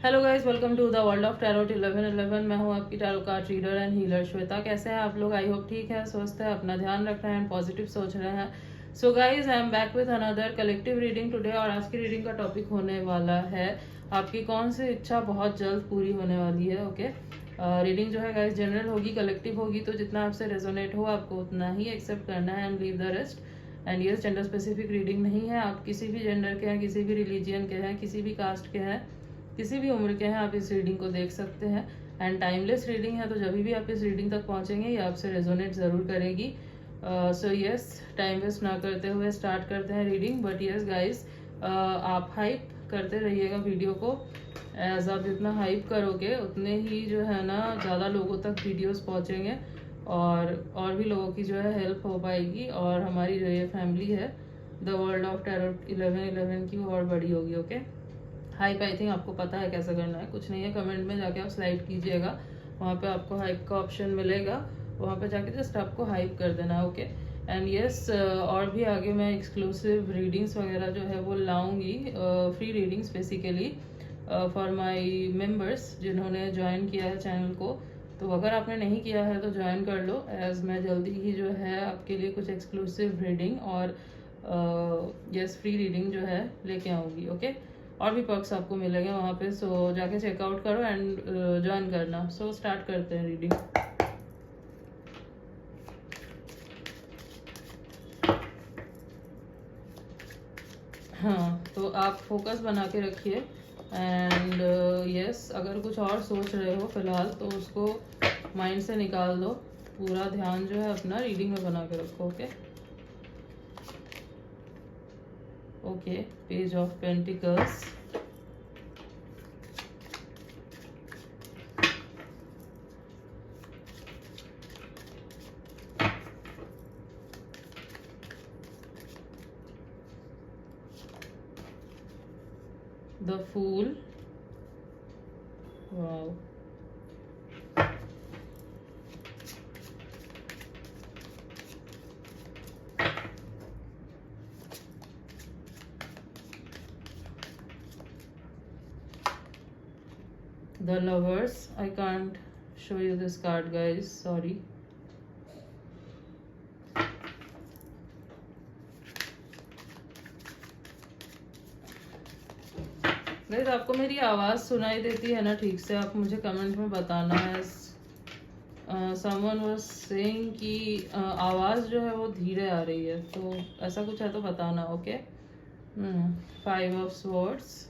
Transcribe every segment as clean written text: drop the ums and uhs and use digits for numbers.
Hello guys, welcome to the world of tarot 1111। मैं हूं आपकी tarot card reader and healer Shweta. कैसे हैं आप लोग? आई होप ठीक है, स्वस्थ है, अपना ध्यान रख रहे हैं, पॉजिटिव सोच रहे हैं। So guys, I am back with another collective reading today. और आज की रीडिंग का टॉपिक होने वाला है आपकी कौन सी इच्छा बहुत जल्द पूरी होने वाली है। ओके, रीडिंग जो है गाइस जनरल होगी, कलेक्टिव होगी, तो जितना आपसे रेजोनेट हो आपको उतना ही एक्सेप्ट करना है and leave the rest. And ये जेंडर स्पेसिफिक रीडिंग नहीं है। आप किसी भी जेंडर के हैं, किसी भी रिलीजियन के हैं, किसी भी कास्ट के हैं, किसी भी उम्र के हैं, आप इस रीडिंग को देख सकते हैं। एंड टाइमलेस रीडिंग है, तो जब भी आप इस रीडिंग तक पहुंचेंगे ये आपसे रेजोनेट ज़रूर करेगी। सो यस, टाइम वेस्ट ना करते हुए स्टार्ट करते हैं रीडिंग। बट यस गाइस, आप हाइप करते रहिएगा वीडियो को। एज आप जितना हाइप करोगे उतने ही जो है ना ज़्यादा लोगों तक वीडियोस पहुंचेंगे और भी लोगों की जो है हेल्प हो पाएगी, और हमारी जो ये फैमिली है द वर्ल्ड ऑफ टैरोट 1111 की वो और बड़ी होगी। ओके, हाइप आई थिंक आपको पता है कैसे करना है, कुछ नहीं है, कमेंट में जाके आप स्लाइड कीजिएगा, वहाँ पे आपको हाइप का ऑप्शन मिलेगा, वहाँ पे जाके जस्ट आपको हाइप कर देना है। ओके, एंड यस, और भी आगे मैं एक्सक्लूसिव रीडिंग्स वगैरह जो है वो लाऊंगी, free readings basically for my members जिन्होंने ज्वाइन किया है चैनल को। तो अगर आपने नहीं किया है तो ज्वाइन कर लो, एज मैं जल्दी ही जो है आपके लिए कुछ एक्सक्लूसिव रीडिंग और यस फ्री रीडिंग जो है लेके आऊँगी। ओके, और भी पर्क्स आपको मिलेंगे वहाँ पे। सो जाके चेकआउट करो एंड ज्वाइन करना। सो स्टार्ट करते हैं रीडिंग। हाँ, तो आप फोकस बना के रखिए एंड यस, अगर कुछ और सोच रहे हो फिलहाल तो उसको माइंड से निकाल दो। पूरा ध्यान जो है अपना रीडिंग में बना के रखो। Okay okay, page of pentacles, the Fool, wow, the Lovers. I can't show you this card guys, sorry. Guys, आपको मेरी आवाज़ सुनाई देती है ना ठीक से? आप मुझे कमेंट में बताना है। समवन वाज सेइंग कि आवाज़ जो है वो धीरे आ रही है, तो ऐसा कुछ है तो बताना। Okay, 5 of swords,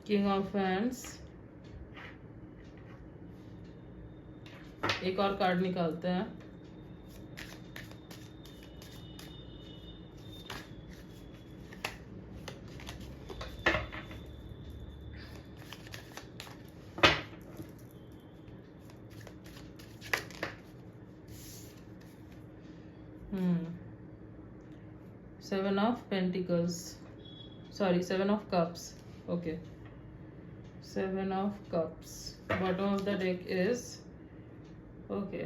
king of hands. एक और कार्ड निकालते हैं। Seven of pentacles, sorry 7 of cups. Okay, 7 of cups, bottom of the deck is okay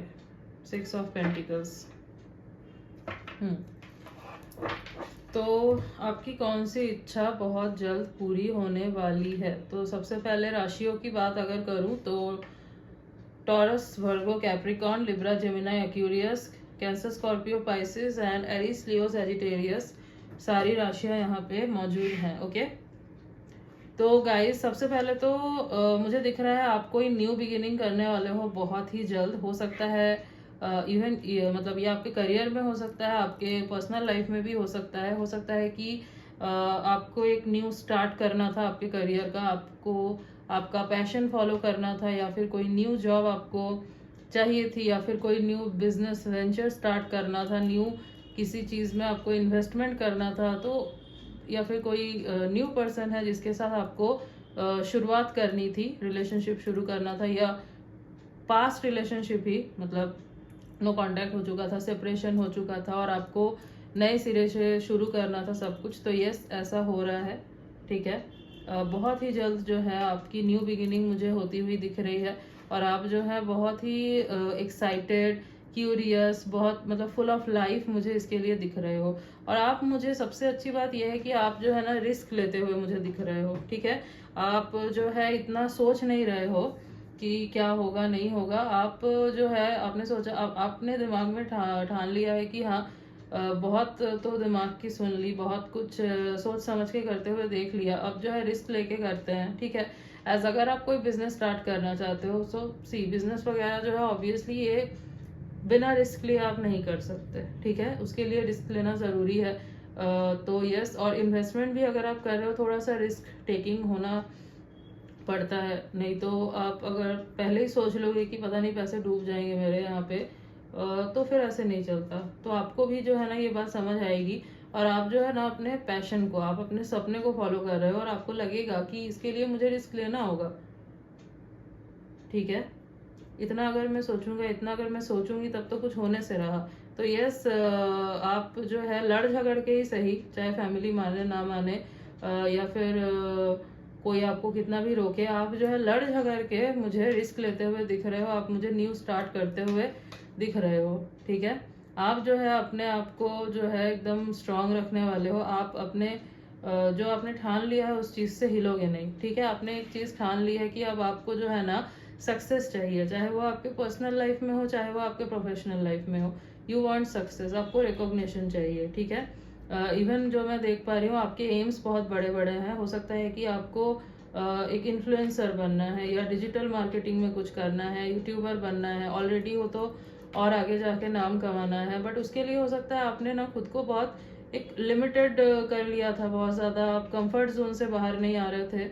6 of pentacles। तो आपकी कौन सी इच्छा बहुत जल्द पूरी होने वाली है? तो सबसे पहले राशियों की बात अगर करूं तो taurus, Virgo, Capricorn, Libra, Gemini, Aquarius, cancer, Scorpio, Pisces and Aries, Leo, Sagittarius, सारी राशियां यहाँ पे मौजूद हैं। ओके, तो गाइस सबसे पहले तो मुझे दिख रहा है आप कोई न्यू बिगिनिंग करने वाले हो बहुत ही जल्द। हो सकता है इवन मतलब ये आपके करियर में हो सकता है, आपके पर्सनल लाइफ में भी हो सकता है कि आपको एक न्यू स्टार्ट करना था आपके करियर का, आपको आपका पैशन फॉलो करना था, या फिर कोई न्यू जॉब आपको चाहिए थी, या फिर कोई न्यू बिजनेस वेंचर स्टार्ट करना था, न्यू किसी चीज़ में आपको इन्वेस्टमेंट करना था, तो या फिर कोई न्यू पर्सन है जिसके साथ आपको शुरुआत करनी थी, रिलेशनशिप शुरू करना था, या पास्ट रिलेशनशिप ही मतलब नो कांटेक्ट हो चुका था, सेपरेशन हो चुका था और आपको नए सिरे से शुरू करना था सब कुछ, तो यस ऐसा हो रहा है, ठीक है। बहुत ही जल्द जो है आपकी न्यू बिगिनिंग मुझे होती हुई दिख रही है, और आप जो है बहुत ही एक्साइटेड, क्यूरियस, बहुत मतलब फुल ऑफ लाइफ मुझे इसके लिए दिख रहे हो। और आप, मुझे सबसे अच्छी बात यह है कि आप जो है ना रिस्क लेते हुए मुझे दिख रहे हो, ठीक है। आप जो है इतना सोच नहीं रहे हो कि क्या होगा नहीं होगा। आप जो है आपने सोचा, आपने दिमाग में ठान लिया है कि हाँ बहुत तो दिमाग की सुन ली, बहुत कुछ सोच समझ के करते हुए देख लिया, अब जो है रिस्क लेके करते हैं, ठीक है। एज अगर आप कोई बिजनेस स्टार्ट करना चाहते हो, सो सी बिजनेस वगैरह जो है ऑब्वियसली ये बिना रिस्क लिए आप नहीं कर सकते, ठीक है। उसके लिए रिस्क लेना ज़रूरी है। तो यस, और इन्वेस्टमेंट भी अगर आप कर रहे हो थोड़ा सा रिस्क टेकिंग होना पड़ता है, नहीं तो आप अगर पहले ही सोच लोगे कि पता नहीं पैसे डूब जाएंगे मेरे यहाँ पे, तो फिर ऐसे नहीं चलता। तो आपको भी जो है ना ये बात समझ आएगी, और आप जो है ना अपने पैशन को, आप अपने सपने को फॉलो कर रहे हो, और आपको लगेगा कि इसके लिए मुझे रिस्क लेना होगा, ठीक है। इतना अगर मैं सोचूंगा, इतना अगर मैं सोचूंगी तब तो कुछ होने से रहा। तो यस, आप जो है लड़ झगड़ के ही सही, चाहे फैमिली माने ना माने, या फिर कोई आपको कितना भी रोके, आप जो है लड़ झगड़ के मुझे रिस्क लेते हुए दिख रहे हो, आप मुझे न्यू स्टार्ट करते हुए दिख रहे हो, ठीक है। आप जो है अपने आप को जो है एकदम स्ट्रांग रखने वाले हो। आप अपने जो आपने ठान लिया है उस चीज़ से हिलोगे नहीं, ठीक है। आपने एक चीज़ ठान ली है कि अब आपको जो है ना सक्सेस चाहिए, चाहे वो आपके पर्सनल लाइफ में हो, चाहे वो आपके प्रोफेशनल लाइफ में हो। यू वांट सक्सेस, आपको रिकॉग्निशन चाहिए, ठीक है। इवन जो मैं देख पा रही हूँ आपके एम्स बहुत बड़े बड़े हैं। हो सकता है कि आपको एक इन्फ्लुएंसर बनना है, या डिजिटल मार्केटिंग में कुछ करना है, यूट्यूबर बनना है, ऑलरेडी हो तो और आगे जाके नाम कमाना है। बट उसके लिए हो सकता है आपने ना खुद को बहुत एक लिमिटेड कर लिया था, बहुत ज़्यादा आप कंफर्ट जोन से बाहर नहीं आ रहे थे,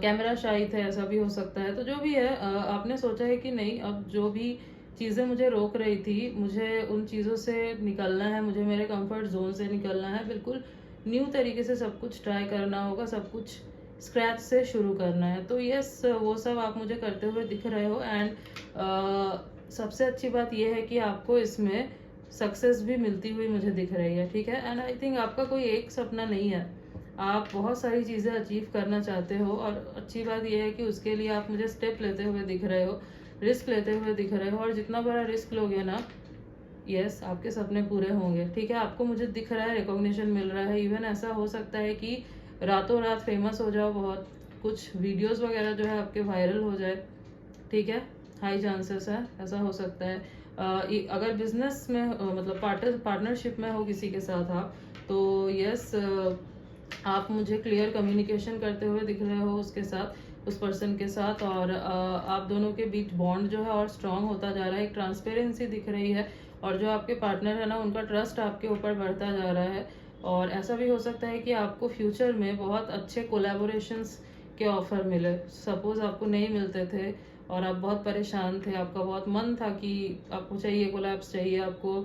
कैमरा शाई थे, ऐसा भी हो सकता है। तो जो भी है, आपने सोचा है कि नहीं, अब जो भी चीज़ें मुझे रोक रही थी, मुझे उन चीज़ों से निकलना है, मुझे मेरे कंफर्ट जोन से निकलना है, बिल्कुल न्यू तरीके से सब कुछ ट्राई करना होगा, सब कुछ स्क्रैच से शुरू करना है। तो यस, वो सब आप मुझे करते हुए दिख रहे हो, एंड सबसे अच्छी बात यह है कि आपको इसमें सक्सेस भी मिलती हुई मुझे दिख रही है, ठीक है। एंड आई थिंक आपका कोई एक सपना नहीं है, आप बहुत सारी चीज़ें अचीव करना चाहते हो, और अच्छी बात यह है कि उसके लिए आप मुझे स्टेप लेते हुए दिख रहे हो, रिस्क लेते हुए दिख रहे हो, और जितना बड़ा रिस्क लोगे ना, यस आपके सपने पूरे होंगे, ठीक है। आपको मुझे दिख रहा है, रिकॉग्निशन मिल रहा है, इवन ऐसा हो सकता है कि रातों रात फेमस हो जाओ, बहुत कुछ वीडियोस वगैरह जो है आपके वायरल हो जाए, ठीक है। हाई चांसेस है, ऐसा हो सकता है। अगर बिजनेस में मतलब पार्टनरशिप में हो किसी के साथ आप, तो यस आप मुझे क्लियर कम्युनिकेशन करते हुए दिख रहे हो उसके साथ, उस पर्सन के साथ, और आप दोनों के बीच बॉन्ड जो है और स्ट्रांग होता जा रहा है, एक ट्रांसपेरेंसी दिख रही है, और जो आपके पार्टनर है ना उनका ट्रस्ट आपके ऊपर बढ़ता जा रहा है। और ऐसा भी हो सकता है कि आपको फ्यूचर में बहुत अच्छे कोलैबोरेशंस के ऑफर मिले। सपोज आपको नहीं मिलते थे और आप बहुत परेशान थे, आपका बहुत मन था कि आपको चाहिए कोलैब्स, चाहिए आपको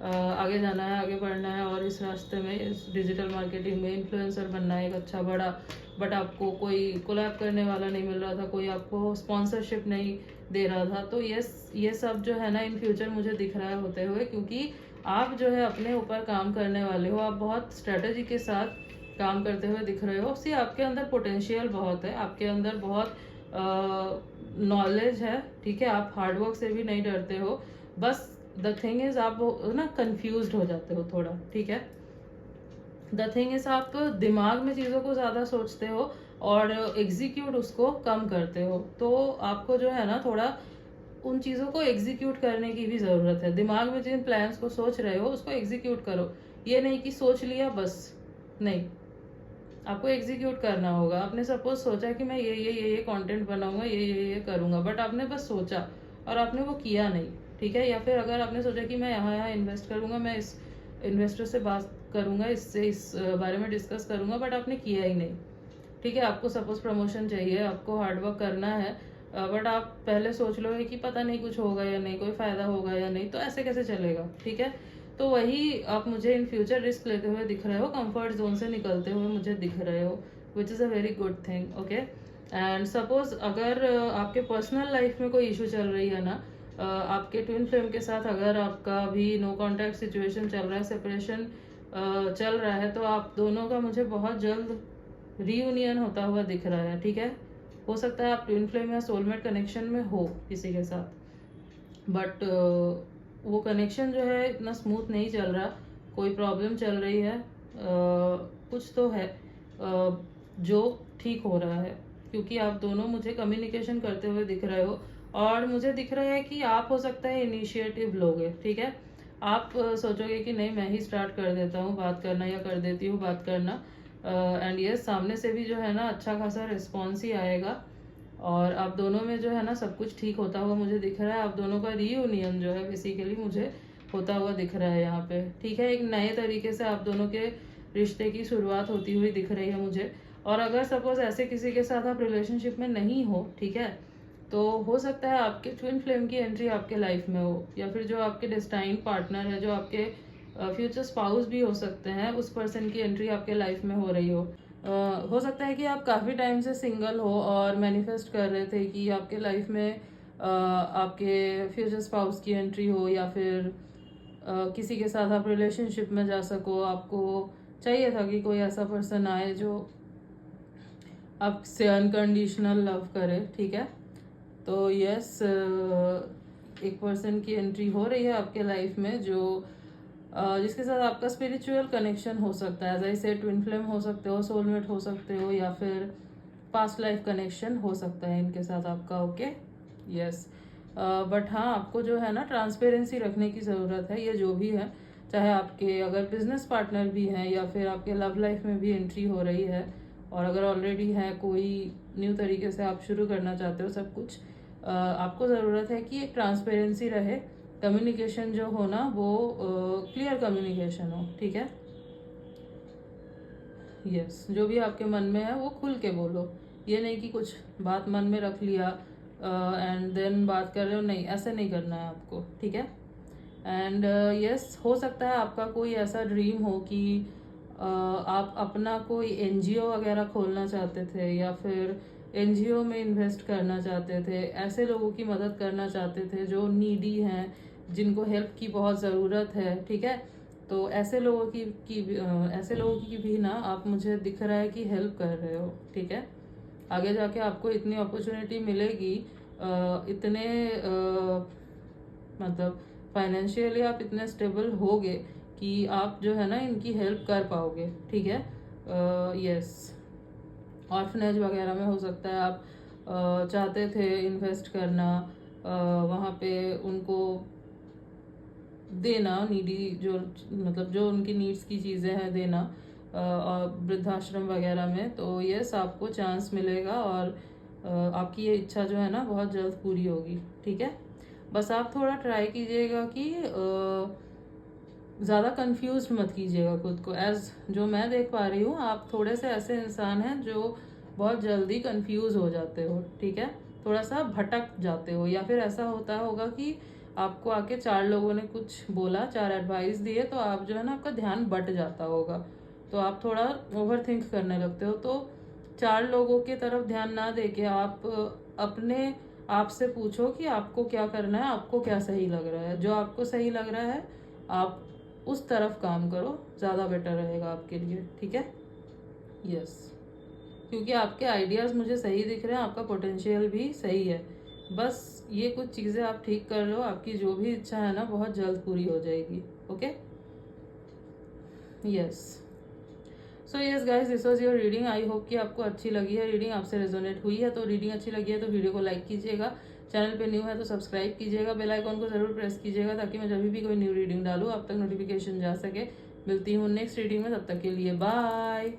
आगे जाना है, आगे बढ़ना है, और इस रास्ते में, इस डिजिटल मार्केटिंग में इन्फ्लुएंसर बनना है एक अच्छा बड़ा, बट आपको कोई कोलैब करने वाला नहीं मिल रहा था, कोई आपको स्पॉन्सरशिप नहीं दे रहा था। तो ये सब जो है ना इन फ्यूचर मुझे दिख रहा है होते हुए, क्योंकि आप जो है अपने ऊपर काम करने वाले हो, आप बहुत स्ट्रेटजी के साथ काम करते हुए दिख रहे हो। सी आपके अंदर पोटेंशियल बहुत है, आपके अंदर बहुत नॉलेज है, ठीक है। आप हार्डवर्क से भी नहीं डरते हो, बस द थिंग इज आप ना कंफ्यूज हो जाते हो थोड़ा, ठीक है। द थिंग इज आप दिमाग में चीज़ों को ज़्यादा सोचते हो और एग्जीक्यूट उसको कम करते हो। तो आपको जो है ना थोड़ा उन चीज़ों को एग्जीक्यूट करने की भी ज़रूरत है। दिमाग में जिन प्लान्स को सोच रहे हो उसको एग्जीक्यूट करो, ये नहीं कि सोच लिया बस, नहीं, आपको एग्जीक्यूट करना होगा। आपने सपोज सोचा कि मैं ये कंटेंट बनाऊंगा, ये करूंगा, बट आपने बस सोचा और आपने वो किया नहीं, ठीक है। या फिर अगर आपने सोचा कि मैं यहाँ इन्वेस्ट करूंगा, मैं इस इन्वेस्टर से बात करूंगा, इससे इस बारे में डिस्कस करूंगा, बट आपने किया ही नहीं, ठीक है। आपको सपोज प्रमोशन चाहिए, आपको हार्डवर्क करना है, बट आप पहले सोच लोगे कि पता नहीं कुछ होगा या नहीं, कोई फायदा होगा या नहीं, तो ऐसे कैसे चलेगा, ठीक है। तो वही आप मुझे इन फ्यूचर रिस्क लेते हुए दिख रहे हो, कंफर्ट जोन से निकलते हुए मुझे दिख रहे हो, which is a very good thing, okay. And suppose अगर आपके पर्सनल लाइफ में कोई इशू चल रही है ना, आपके ट्विन फ्लेम के साथ अगर आपका भी नो कांटेक्ट सिचुएशन चल रहा है, सेपरेशन चल रहा है, तो आप दोनों का मुझे बहुत जल्द रीयूनियन होता हुआ दिख रहा है, ठीक है। हो सकता है आप ट्विन फ्लेम या सोलमेट कनेक्शन में हो किसी के साथ, बट वो कनेक्शन जो है इतना स्मूथ नहीं चल रहा, कोई प्रॉब्लम चल रही है, कुछ तो है जो ठीक हो रहा है, क्योंकि आप दोनों मुझे कम्युनिकेशन करते हुए दिख रहे हो और मुझे दिख रहा है कि आप हो सकता है इनिशिएटिव लोगे, ठीक है। आप सोचोगे कि नहीं मैं ही स्टार्ट कर देता हूँ बात करना या कर देती हूँ बात करना, एंड यस सामने से भी जो है ना अच्छा खासा रिस्पॉन्स ही आएगा और आप दोनों में जो है ना सब कुछ ठीक होता हुआ मुझे दिख रहा है। आप दोनों का रीयूनियन जो है बेसिकली मुझे होता हुआ दिख रहा है यहाँ पे, ठीक है। एक नए तरीके से आप दोनों के रिश्ते की शुरुआत होती हुई दिख रही है मुझे। और अगर सपोज ऐसे किसी के साथ आप रिलेशनशिप में नहीं हो, ठीक है, तो हो सकता है आपके ट्विन फ्लेम की एंट्री आपके लाइफ में हो, या फिर जो आपके डेस्टाइन पार्टनर है, जो आपके फ्यूचर स्पाउस भी हो सकते हैं, उस पर्सन की एंट्री आपके लाइफ में हो रही हो। हो सकता है कि आप काफ़ी टाइम से सिंगल हो और मैनिफेस्ट कर रहे थे कि आपके लाइफ में आपके फ्यूचर स्पाउस की एंट्री हो, या फिर किसी के साथ आप रिलेशनशिप में जा सको। आपको चाहिए था कि कोई ऐसा पर्सन आए जो आपसे अनकंडीशनल लव करे, ठीक है। तो यस एक पर्सन की एंट्री हो रही है आपके लाइफ में जो जिसके साथ आपका स्पिरिचुअल कनेक्शन हो सकता है। एज आई से ट्विन फ्लेम हो सकते हो, सोलमेट हो सकते हो, या फिर पास्ट लाइफ कनेक्शन हो सकता है इनके साथ आपका, ओके यस। बट हाँ आपको जो है ना ट्रांसपेरेंसी रखने की ज़रूरत है। ये जो भी है, चाहे आपके अगर बिजनेस पार्टनर भी हैं या फिर आपके लव लाइफ में भी एंट्री हो रही है, और अगर ऑलरेडी है कोई न्यू तरीके से आप शुरू करना चाहते हो सब कुछ, आपको ज़रूरत है कि एक ट्रांसपेरेंसी रहे, कम्युनिकेशन जो हो ना वो क्लियर कम्युनिकेशन हो, ठीक है। यस जो भी आपके मन में है वो खुल के बोलो, ये नहीं कि कुछ बात मन में रख लिया एंड देन बात कर रहे हो, नहीं ऐसे नहीं करना है आपको, ठीक है। एंड यस हो सकता है आपका कोई ऐसा ड्रीम हो कि आप अपना कोई एनजीओ वगैरह खोलना चाहते थे, या फिर एनजीओ में इन्वेस्ट करना चाहते थे, ऐसे लोगों की मदद करना चाहते थे जो नीडी हैं, जिनको हेल्प की बहुत ज़रूरत है, ठीक है। तो ऐसे लोगों ऐसे लोगों की भी ना आप मुझे दिख रहा है कि हेल्प कर रहे हो, ठीक है। आगे जाके आपको इतनी अपॉर्चुनिटी मिलेगी, इतने मतलब फाइनेंशियली आप इतने स्टेबल होगे कि आप जो है ना इनकी हेल्प कर पाओगे, ठीक है। यस ऑर्फनेज वगैरह में हो सकता है आप चाहते थे इन्वेस्ट करना, वहाँ पे उनको देना, नीडी जो मतलब जो उनकी नीड्स की चीज़ें हैं देना, और वृद्धाश्रम वगैरह में। तो यस आपको चांस मिलेगा और आपकी ये इच्छा जो है ना बहुत जल्द पूरी होगी, ठीक है। बस आप थोड़ा ट्राई कीजिएगा कि ज़्यादा कंफ्यूज मत कीजिएगा खुद को। एज जो मैं देख पा रही हूँ आप थोड़े से ऐसे इंसान हैं जो बहुत जल्दी कंफ्यूज हो जाते हो, ठीक है, थोड़ा सा भटक जाते हो, या फिर ऐसा होता होगा कि आपको आके 4 लोगों ने कुछ बोला, 4 एडवाइस दिए, तो आप जो है ना आपका ध्यान बट जाता होगा, तो आप थोड़ा ओवर थिंक करने लगते हो। तो 4 लोगों की तरफ ध्यान ना देके आप अपने आप से पूछो कि आपको क्या करना है, आपको क्या सही लग रहा है। जो आपको सही लग रहा है आप उस तरफ काम करो, ज़्यादा बेटर रहेगा आपके लिए, ठीक है। यस क्योंकि आपके आइडियाज़ मुझे सही दिख रहे हैं, आपका पोटेंशियल भी सही है, बस ये कुछ चीज़ें आप ठीक कर लो, आपकी जो भी इच्छा है ना बहुत जल्द पूरी हो जाएगी, okay yes. So yes guys this was your reading. I hope कि आपको अच्छी लगी है रीडिंग, आपसे रेजोनेट हुई है। तो रीडिंग अच्छी लगी है तो वीडियो को लाइक कीजिएगा, चैनल पे न्यू है तो सब्सक्राइब कीजिएगा, बेल आइकॉन को जरूर प्रेस कीजिएगा ताकि मैं जब भी कोई न्यू रीडिंग डालूँ आप तक नोटिफिकेशन जा सके। मिलती हूँ नेक्स्ट रीडिंग में, तब तक के लिए बाय।